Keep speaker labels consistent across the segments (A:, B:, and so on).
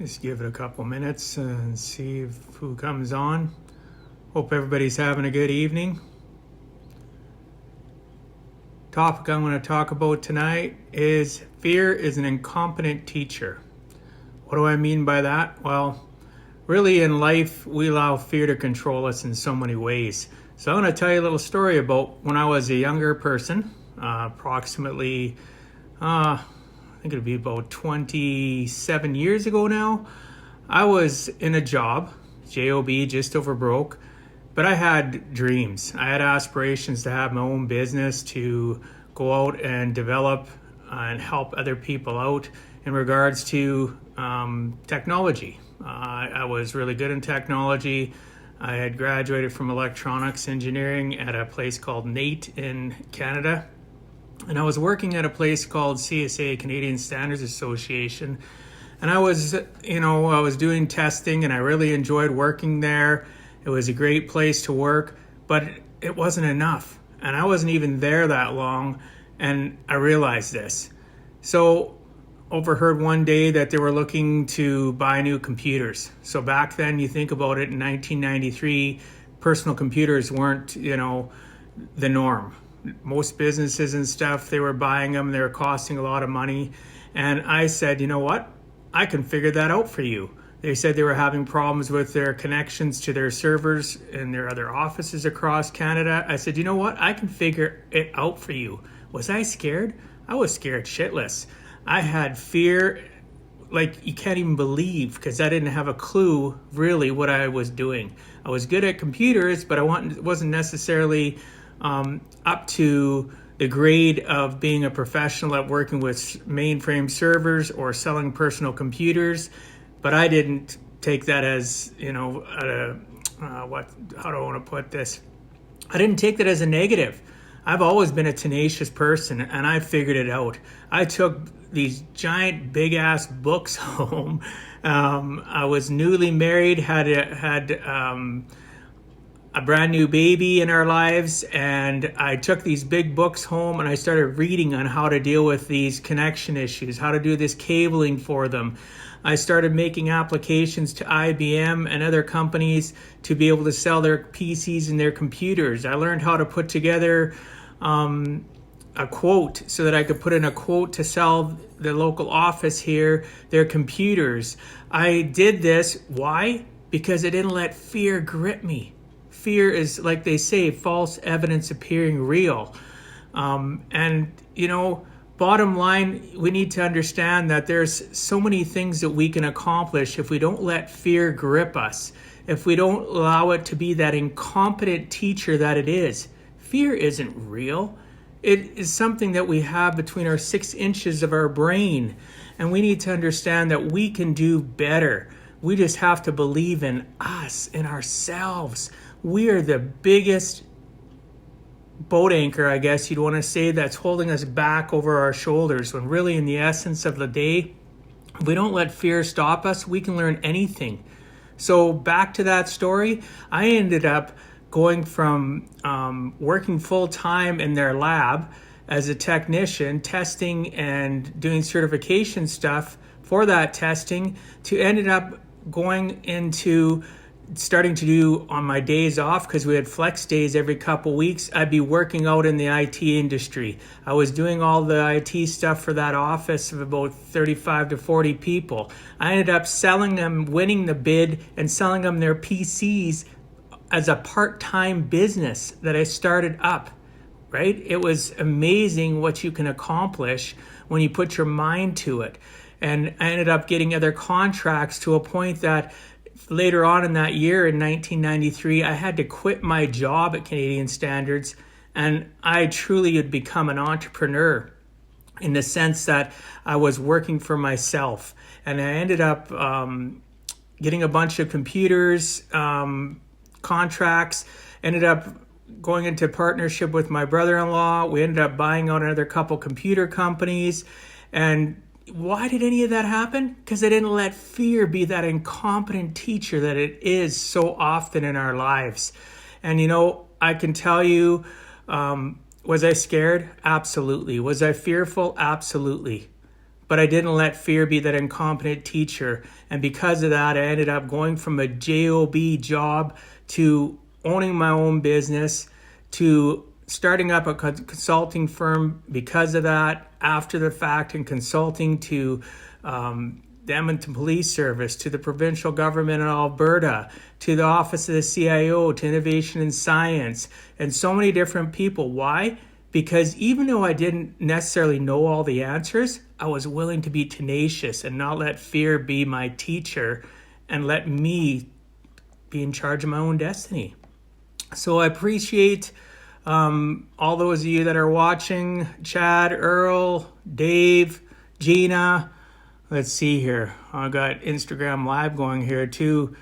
A: Just give it a couple minutes and see who comes on. Hope everybody's having a good evening. Topic I'm going to talk about tonight is fear is an incompetent teacher. What do I mean by that? Well, really in life, we allow fear to control us in so many ways. So I'm going to tell you a little story about when I was a younger person, approximately, I think it'll be about 27 years ago now. I was in a job, just over broke, but I had dreams. I had aspirations to have my own business, to go out and develop and help other people out in regards to technology. I was really good in technology. I had graduated from electronics engineering at a place called NATE in Canada. And I was working at a place called CSA, Canadian Standards Association. And I was doing testing and I really enjoyed working there. It was a great place to work, but it wasn't enough. And I wasn't even there that long. And I realized this. So overheard one day that they were looking to buy new computers. So back then, you think about it, in 1993, personal computers weren't, the norm. Most businesses and stuff, they were buying them, they were costing a lot of money. And I said, you know what? I can figure that out for you. They said they were having problems with their connections to their servers in their other offices across Canada. I said, you know what? I can figure it out for you. Was I scared? I was scared shitless. I had fear like you can't even believe, because I didn't have a clue really what I was doing. I was good at computers, but I wasn't necessarily up to the grade of being a professional at working with mainframe servers or selling personal computers. But I didn't take that as, how do I want to put this? I didn't take that as a negative. I've always been a tenacious person, and I figured it out. I took these giant, big-ass books home. I was newly married, had a brand new baby in our lives, and I took these big books home and I started reading on how to deal with these connection issues, how to do this cabling for them. I started making applications to IBM and other companies to be able to sell their PCs and their computers. I learned how to put together a quote so that I could put in a quote to sell the local office here their computers. I did this. Why? Because I didn't let fear grip me. Fear is, like they say, false evidence appearing real. Bottom line, we need to understand that there's so many things that we can accomplish if we don't let fear grip us, if we don't allow it to be that incompetent teacher that it is. Fear isn't real. It is something that we have between our 6 inches of our brain, and we need to understand that we can do better. We just have to believe in us, in ourselves. We are the biggest boat anchor, I guess you'd want to say, that's holding us back over our shoulders, when really in the essence of the day, if we don't let fear stop us, we can learn anything. So back to that story, I ended up going from working full-time in their lab as a technician, testing and doing certification stuff for that testing, to ended up going into starting to do on my days off, because we had flex days every couple weeks, I'd be working out in the IT industry. I was doing all the IT stuff for that office of about 35 to 40 people. I ended up selling them, winning the bid and selling them their PCs as a part-time business that I started up, right? It was amazing what you can accomplish when you put your mind to it. And I ended up getting other contracts to a point that later on in that year, in 1993, I had to quit my job at Canadian Standards, and I truly had become an entrepreneur in the sense that I was working for myself. And I ended up getting a bunch of computers, contracts, ended up going into partnership with my brother-in-law. We ended up buying out another couple computer companies. And why did any of that happen? Because I didn't let fear be that incompetent teacher that it is so often in our lives. And I can tell you, was I scared? Absolutely. Was I fearful? Absolutely. but I didn't let fear be that incompetent teacher. And because of that, I ended up going from a job job to owning my own business to starting up a consulting firm because of that after the fact, and consulting to the Edmonton Police Service, to the provincial government in Alberta, to the Office of the CIO, to Innovation in Science, and so many different people. Why? Because even though I didn't necessarily know all the answers, I was willing to be tenacious and not let fear be my teacher and let me be in charge of my own destiny. So I appreciate all those of you that are watching, Chad, Earl, Dave, Gina. Let's see here. I got Instagram Live going here too.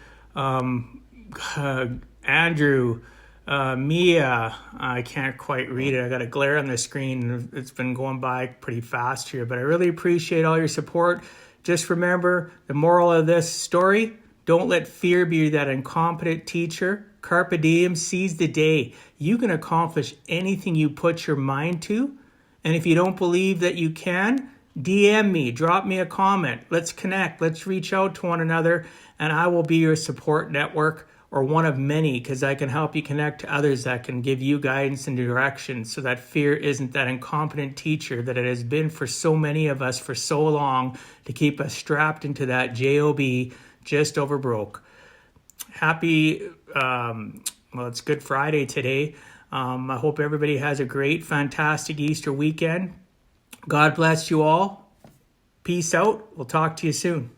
A: Andrew, Mia. I can't quite read it. I got a glare on the screen. It's been going by pretty fast here, but I really appreciate all your support. Just remember the moral of this story: don't let fear be that incompetent teacher. Carpe diem, seize the day. You can accomplish anything you put your mind to. And if you don't believe that you can, DM me, drop me a comment. Let's connect. Let's reach out to one another. And I will be your support network, or one of many, because I can help you connect to others that can give you guidance and direction, so that fear isn't that incompetent teacher that it has been for so many of us for so long, to keep us strapped into that job just over broke. Happy, well, it's Good Friday today. I hope everybody has a great, fantastic Easter weekend. God bless you all. Peace out. We'll talk to you soon.